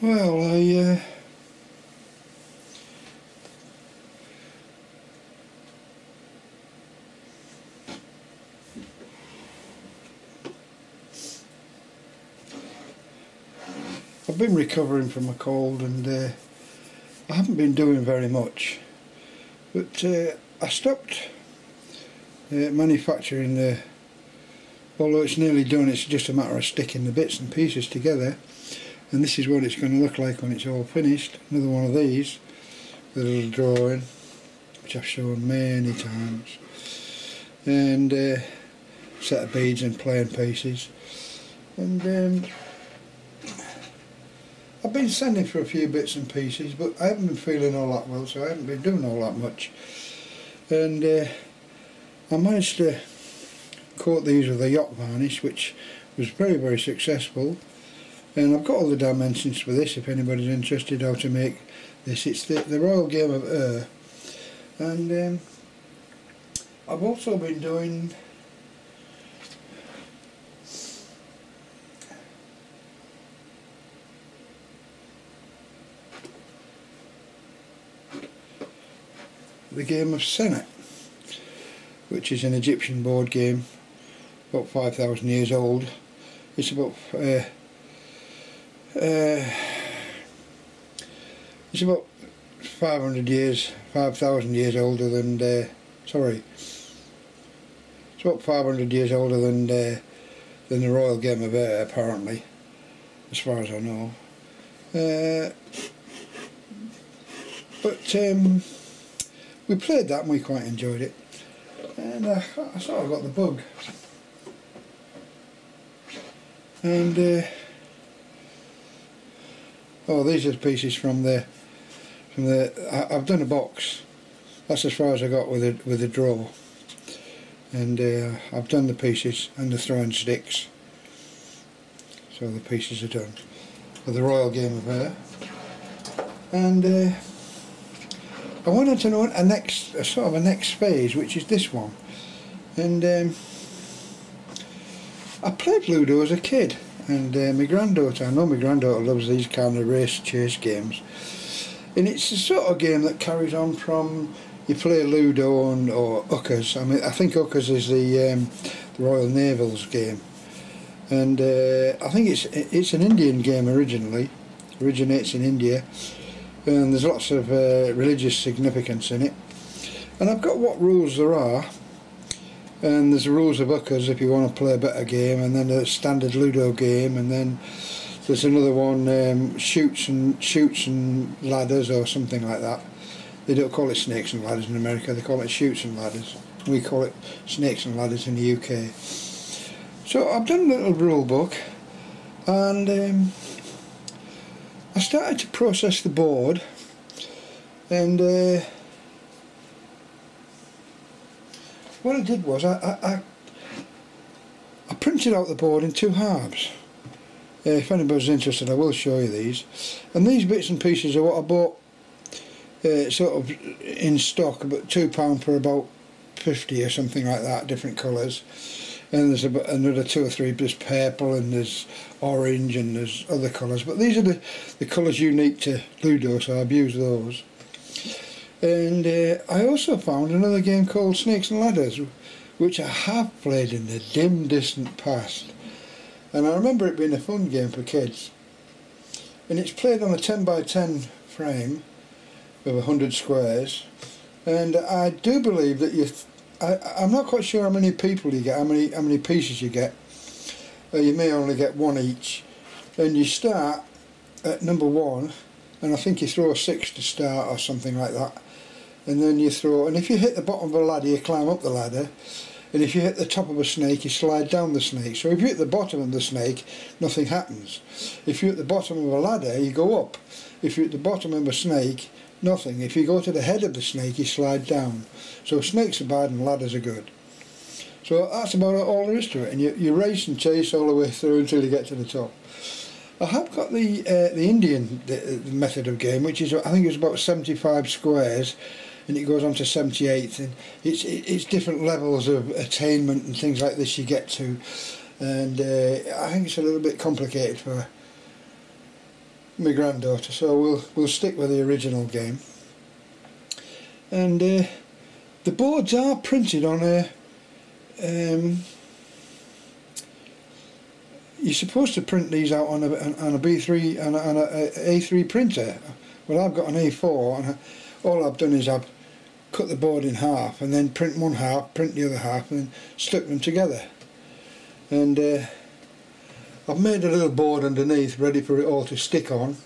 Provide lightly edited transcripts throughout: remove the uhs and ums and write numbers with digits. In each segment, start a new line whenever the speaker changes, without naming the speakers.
Well, I've been recovering from a cold, and I haven't been doing very much, but I stopped manufacturing the, although it's nearly done. It's just a matter of sticking the bits and pieces together, and this is what it's going to look like when it's all finished. Another one of these with a little drawing, which I've shown many times, and set of beads and playing pieces. And I've been sending for a few bits and pieces, but I haven't been feeling all that well, so I haven't been doing all that much. And I managed to coat these with a yacht varnish, which was very, very successful. And I've got all the dimensions for this if anybody's interested how to make this. It's the Royal Game of Air. And I've also been doing the Game of Senet, which is an Egyptian board game, about 5,000 years old. It's about 5,000 years older than sorry, it's about 500 years older than the Royal Game of Air, apparently, as far as I know. But we played that and we quite enjoyed it, and I sort of got the bug. And oh, these are the pieces from the I've done a box. That's as far as I got with the draw, and I've done the pieces and the throwing sticks, so the pieces are done for the Royal Game of Air. And I wanted to know a sort of a next phase, which is this one. And I played Ludo as a kid, and my granddaughter, I know my granddaughter loves these kind of race chase games. And it's the sort of game that carries on from, you play Ludo or Uckers. I mean, I think Uckers is the Royal Naval's game. And I think it's an Indian game originally, originates in India. And there's lots of religious significance in it. And I've got what rules there are, and there's the rules of Uckers if you want to play a better game, and then a standard Ludo game, and then there's another one, shoots and ladders or something like that. They don't call it snakes and ladders in America, they call it shoots and ladders. We call it snakes and ladders in the UK. So I've done a little rule book, and I started to process the board, and what I did was I printed out the board in two halves. If anybody's interested, I will show you these. And these bits and pieces are what I bought sort of in stock, about £2 for about 50 or something like that, different colours. And there's about another 2 or 3, there's purple and there's orange and there's other colours, but these are the colours unique to Ludo, so I've used those. And I also found another game called Snakes and Ladders, which I have played in the dim distant past, and I remember it being a fun game for kids. And it's played on a 10 by 10 frame with 100 squares, and I do believe that I'm not quite sure how many people you get, how many pieces you get. You may only get one each, and you start at number 1, and I think you throw a 6 to start or something like that, and then you throw, and if you hit the bottom of a ladder you climb up the ladder, and if you hit the top of a snake you slide down the snake. So if you hit the bottom of the snake, nothing happens. If you're at the bottom of a ladder you go up. If you're at the bottom of a snake, nothing. If you go to the head of the snake you slide down. So snakes are bad and ladders are good. So that's about all there is to it, and you race and chase all the way through until you get to the top. I have got the Indian method of game, which is, I think it's about 75 squares, and it goes on to 78, and it's different levels of attainment and things like this you get to, and I think it's a little bit complicated for my granddaughter, so we'll stick with the original game. And the boards are printed on a you're supposed to print these out on a B3 and an A3 printer. Well, I've got an A4, and all I've done is I've cut the board in half and then print one half, print the other half, and then stuck them together. And I've made a little board underneath ready for it all to stick on,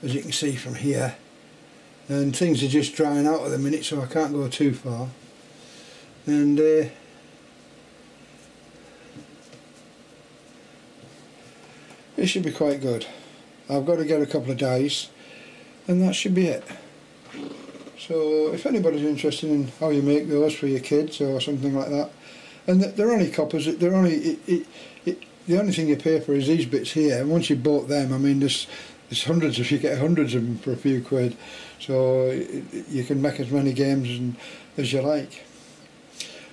as you can see from here. And things are just drying out at the minute, so I can't go too far. And it should be quite good. I've got to get a couple of dice, and that should be it. So if anybody's interested in how you make those for your kids or something like that, and they're only coppers, they're only the only thing you pay for is these bits here, and once you bought them, I mean, there's hundreds of, you get hundreds of them for a few quid, so you can make as many games as you like.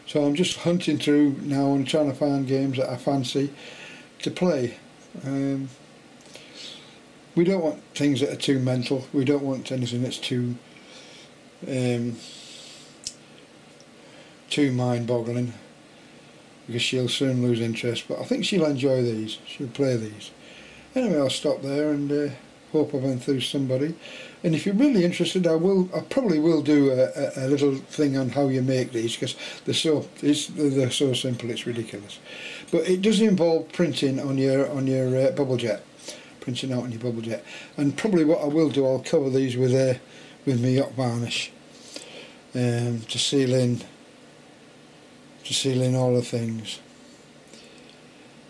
So I'm just hunting through now and trying to find games that I fancy to play. We don't want things that are too mental. We don't want anything that's too mind-boggling, because she'll soon lose interest. But I think she'll enjoy these. She'll play these. Anyway, I'll stop there and hope I've enthused somebody. And if you're really interested, I probably will do a little thing on how you make these, because they're so simple, it's ridiculous. But it does involve printing on your bubble jet, printing out on your bubble jet. And probably what I will do, I'll cover these with my yacht varnish to seal in all the things,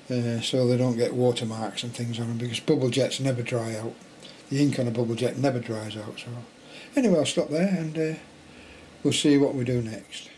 so they don't get watermarks and things on them, because bubble jets never dry out. The ink on a bubble jet never dries out. So anyway, I'll stop there and we'll see what we do next.